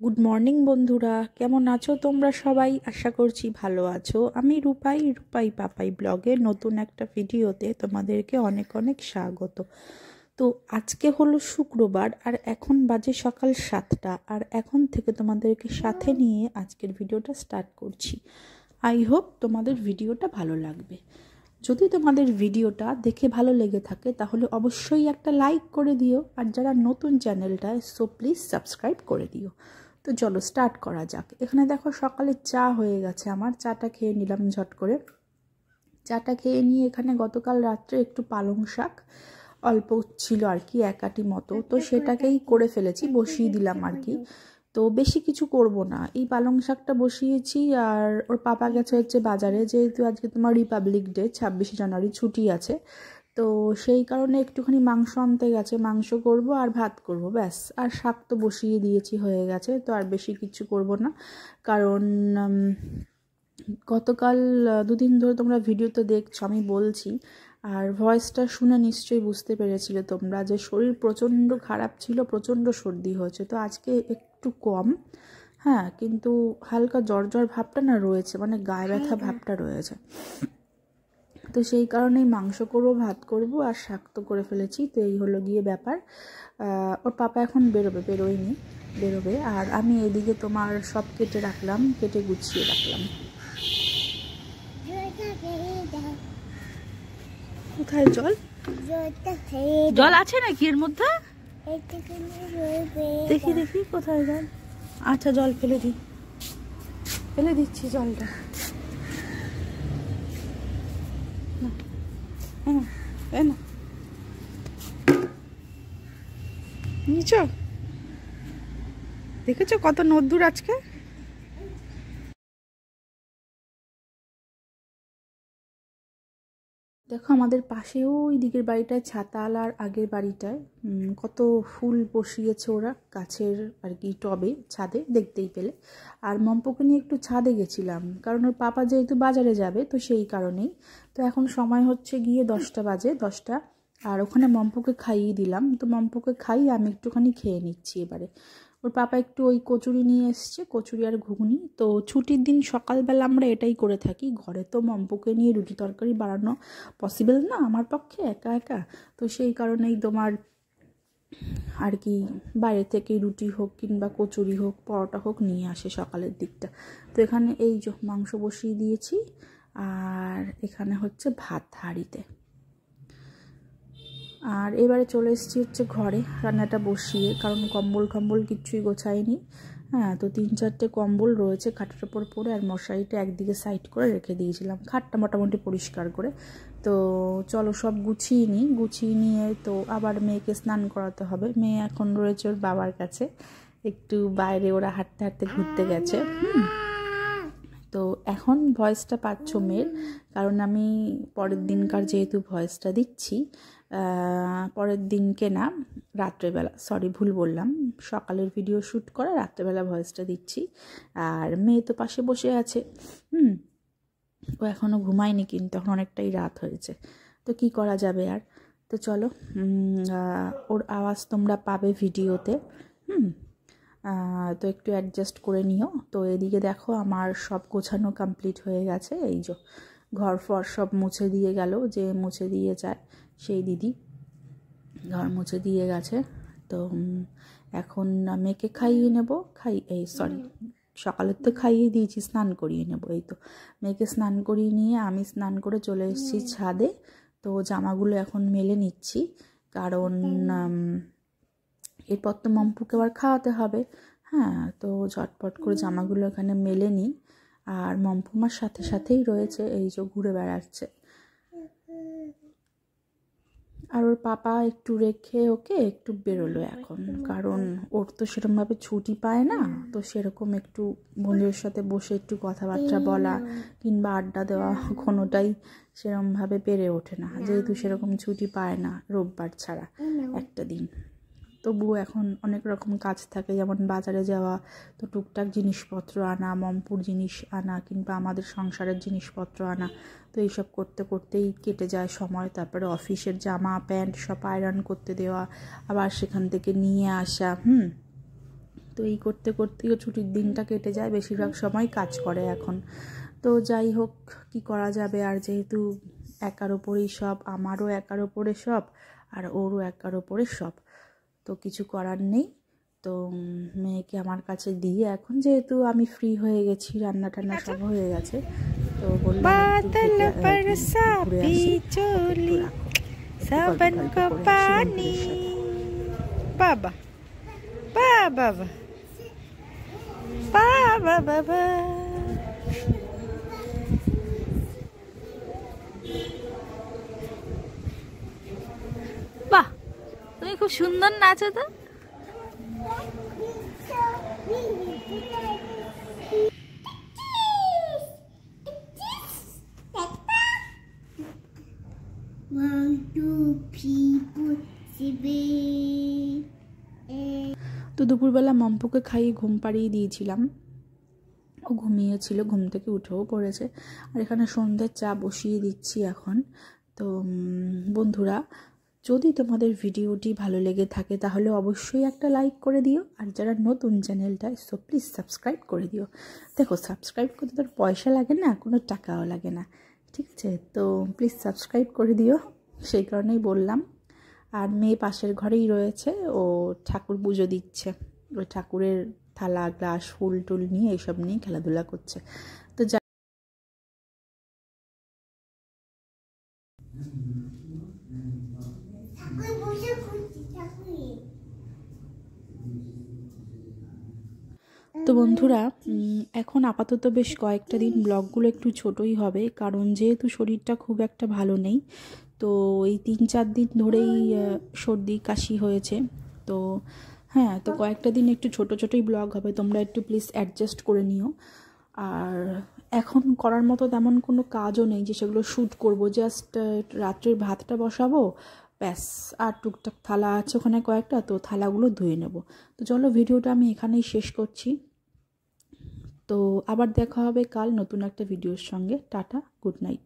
Good morning বন্ধুরা, কেমন আছো তোমরা সবাই? আশা করছি ভালো আছো। আমি রূপাই পাপাই ব্লগের নতুন একটা ভিডিওতে তোমাদেরকে অনেক অনেক স্বাগত। তো আজকে হলো শুক্রবার আর এখন বাজে সকাল 7টা, আর এখন থেকে তোমাদেরকে সাথে নিয়ে আজকের ভিডিওটা স্টার্ট করছি। আই হোপ তোমাদের ভিডিওটা ভালো লাগবে। যদি তোমাদের ভিডিওটা দেখে ভালো লেগে থাকে তাহলে অবশ্যই একটা লাইক করে দিও, আর যারা নতুন চ্যানেলটায় সো প্লিজ সাবস্ক্রাইব করে দিও। তো চলো স্টার্ট করা যাক। এখানে দেখো সকালে চা হয়ে গেছে, আমার চাটা খেয়ে নিলাম ঝট করে। চাটা খেয়ে নিয়ে এখানে গতকাল রাত্রে একটু পালং শাক অল্প ছিল আর কি, এক আটি মতো, তো সেটাকেই করে ফেলেছি, বসিয়ে দিলাম আর কি। তো বেশি কিছু করব না, এই পালং শাকটা বসিয়েছি। আর ওর পাপা গেছে হচ্ছে বাজারে, যেহেতু আজকে তোমার রিপাবলিক ডে, 26শে জানুয়ারি ছুটি আছে, তো সেই কারণে একটুখানি মাংস আনতে গেছে, মাংস করব আর ভাত করব, ব্যাস। আর শাক তো বসিয়ে দিয়েছি, হয়ে গেছে, তো আর বেশি কিছু করব না। কারণ গতকাল দুদিন ধরে তোমরা ভিডিওতে দেখছো আমি বলছি, আর ভয়েসটা শুনে নিশ্চয়ই বুঝতে পেরেছিলে তোমরা যে শরীর প্রচণ্ড খারাপ ছিল, প্রচণ্ড সর্দি হয়েছে। তো আজকে একটু কম, হ্যাঁ, কিন্তু হালকা জ্বর ভাবটা না রয়েছে, মানে গায়ে ব্যথা ভাবটা রয়েছে। তো সেই কারণেই মাংস করবো, ভাত করব, আর শাক তো করে ফেলেছি। তো এই হলো গিয়ে ব্যাপার। ওর পাপা এখন বেরোবে, আর আমি এদিকে তোমার সব কেটে রাখলাম, কেটে গুছিয়ে রাখলাম। কোথায় জল জল আছে নাকি এর মধ্যে? দেখি দেখি কোথায় জল। আচ্ছা, জল ফেলে দিচ্ছি জলটা। না নিচো, দেখেছো কত নদ্দুর আজকে। দেখো আমাদের পাশেও ওই দিকের বাড়িটায় ছাতাল, আর আগের বাড়িটায় কত ফুল বসিয়েছে ওরা গাছের আর কি, টবে, ছাদে দেখতেই পেলে। আর মম্পুকে নিয়ে একটু ছাদে গেছিলাম, কারণ ওর পাপা যেহেতু বাজারে যাবে, তো সেই কারণেই। তো এখন সময় হচ্ছে গিয়ে 10টা বাজে, 10টা। আর ওখানে মম্পুকে খাইয়ে দিলাম, তো মম্পুকে খাইয়ে আমি একটুখানি খেয়ে নিচ্ছি এবারে। ওর পাপা একটু ওই কচুরি নিয়ে এসছে, কচুরি আর ঘুগনি। তো ছুটির দিন সকালবেলা আমরা এটাই করে থাকি, ঘরে তো মম্পুকে নিয়ে রুটি তরকারি বানানো পসিবল না আমার পক্ষে একা একা। তো সেই কারণেই তোমার আর কি বাইরে থেকে রুটি হোক কিংবা কচুরি হোক, পরোটা হোক নিয়ে আসে সকালের দিকটা। তো এখানে এই যে মাংস বসিয়ে দিয়েছি, আর এখানে হচ্ছে ভাত হাঁড়িতে। আর এবারে চলে এসেছি হচ্ছে ঘরে রান্নাটা বসিয়ে, কারণ কম্বল কিচ্ছুই গোছায়নি। হ্যাঁ, তো 3-4টে কম্বল রয়েছে খাটের ওপর পরে, আর মশারিটা একদিকে সাইড করে রেখে দিয়েছিলাম, খাটটা মোটামুটি পরিষ্কার করে। তো চলো সব গুছিয়ে নিয়ে তো আবার মেয়েকে স্নান করাতে হবে। মেয়ে এখন রয়েছে ওর বাবার কাছে, একটু বাইরে ওরা হাঁটতে ঘুরতে গেছে। তো এখন ভয়েসটা পাচ্ছ মেয়ের, কারণ আমি পরের দিনকার যেহেতু ভয়েসটা দিচ্ছি, পরের দিনকে না, রাত্রেবেলা, সরি ভুল বললাম, সকালের ভিডিও শ্যুট করা, রাত্রেবেলা ভয়েসটা দিচ্ছি। আর মেয়ে তো পাশে বসে আছে, ও এখনও ঘুমায়নি, কিন্তু এখন অনেকটাই রাত হয়েছে, তো কি করা যাবে আর। তো চলো, ওর আওয়াজ তোমরা পাবে ভিডিওতে, তো একটু অ্যাডজাস্ট করে নিও। তো এদিকে দেখো আমার সব গোছানো কমপ্লিট হয়ে গেছে, এই যে ঘর ফর সব মুছে দিয়ে গেল, যে মুছে দিয়ে যায় সেই দিদি ঘর মুছে দিয়ে গেছে। তো এখন মেয়েকে খাইয়ে নেব, সকালের তো খাইয়ে দিয়েছি, স্নান করিয়ে নেব। এই তো মেয়েকে স্নান করিয়ে নিয়ে আমি স্নান করে চলে এসেছি ছাদে। তো জামাগুলো এখন মেলে নিচ্ছি, কারণ এরপর তো মম্পুকে আবার খাওয়াতে হবে। হ্যাঁ, তো ঝটপট করে জামাগুলো এখানে মেলে নিই। আর মম্পু আমার সাথেই রয়েছে, এই যে ঘুরে বেড়াচ্ছে। আর ওর পাপা একটু রেখে ওকে একটু বেরোলো এখন, কারণ ওর তো সেরকমভাবে ছুটি পায় না, তো সেরকম একটু বন্ধুদের সাথে বসে একটু কথাবার্তা বলা কিংবা আড্ডা দেওয়া কোনোটাই সেরকমভাবে পেরে ওঠে না, যেহেতু সেরকম ছুটি পায় না রোববার ছাড়া একটা দিন। তবুও এখন অনেক রকম কাজ থাকে, যেমন বাজারে যাওয়া, তো টুকটাক জিনিসপত্র আনা, মম্পুর জিনিস আনা কিংবা আমাদের সংসারের জিনিসপত্র আনা, তো এইসব করতেই কেটে যায় সময়। তারপরে অফিসের জামা প্যান্ট সব আয়রন করতে দেওয়া, আবার সেখান থেকে নিয়ে আসা, তো এই করতে করতেও ছুটির দিনটা কেটে যায়, বেশিরভাগ সময় কাজ করে এখন। তো যাই হোক, কি করা যাবে, আর যেহেতু একার ওপরেই সব, আমারও একার ওপরে সব আর ওরও একার ওপরে সব, তো কিছু করার নেই। তো মেয়েকে আমার কাছে দিয়ে এখন যেহেতু আমি ফ্রি হয়ে গেছি, রান্না টান্না সব হয়ে গেছে, তো বললাম বাবা বাবা বাবা বাবা। বাহ, তুমি খুব সুন্দর নাচো তো। তো দুপুরবেলা মম্পুকে খাইয়ে ঘুম পাড়িয়ে দিয়েছিলাম, ও ঘুমিয়েছিল, ঘুম থেকে উঠেও পড়েছে। আর এখানে সন্ধ্যের চা বসিয়ে দিচ্ছি এখন। তো বন্ধুরা, যদি তোমাদের ভিডিওটি ভালো লেগে থাকে তাহলে অবশ্যই একটা লাইক করে দিও, আর যারা নতুন চ্যানেলটায় সো প্লিজ সাবস্ক্রাইব করে দিও। দেখো, সাবস্ক্রাইব করতে তোর পয়সা লাগে না, কোনো টাকাও লাগে না, ঠিক আছে? তো প্লিজ সাবস্ক্রাইব করে দিও, সেই কারণেই বললাম। আর মেয়ে পাশের ঘরেই রয়েছে, ও ঠাকুর পুজো দিচ্ছে, ওই ঠাকুরের থালা গ্লাস ফুল টুল নিয়ে এইসব নিয়ে খেলাধুলা করছে। তো তো বন্ধুরা, এখন আপাতত বেশ কয়েকটা দিন ব্লগগুলো একটু ছোটই হবে, কারণ যেহেতু শরীরটা খুব একটা ভালো নেই। তো এই 3-4 দিন ধরেই সর্দি কাশি হয়েছে। তো হ্যাঁ, তো কয়েকটা দিন একটু ছোটোই ব্লগ হবে, তোমরা একটু প্লিজ অ্যাডজাস্ট করে নিও। আর এখন করার মতো তেমন কোনো কাজও নেই যে সেগুলো শ্যুট করব, জাস্ট রাত্রের ভাতটা বসাবো ব্যাস, আর টুকটাক থালা আছে ওখানে কয়েকটা, তো থালাগুলো ধুয়ে নেব। তো চলো, ভিডিওটা আমি এখানেই শেষ করছি। তো আবার দেখা হবে কাল নতুন একটা ভিডিওর সঙ্গে। Tata, good night.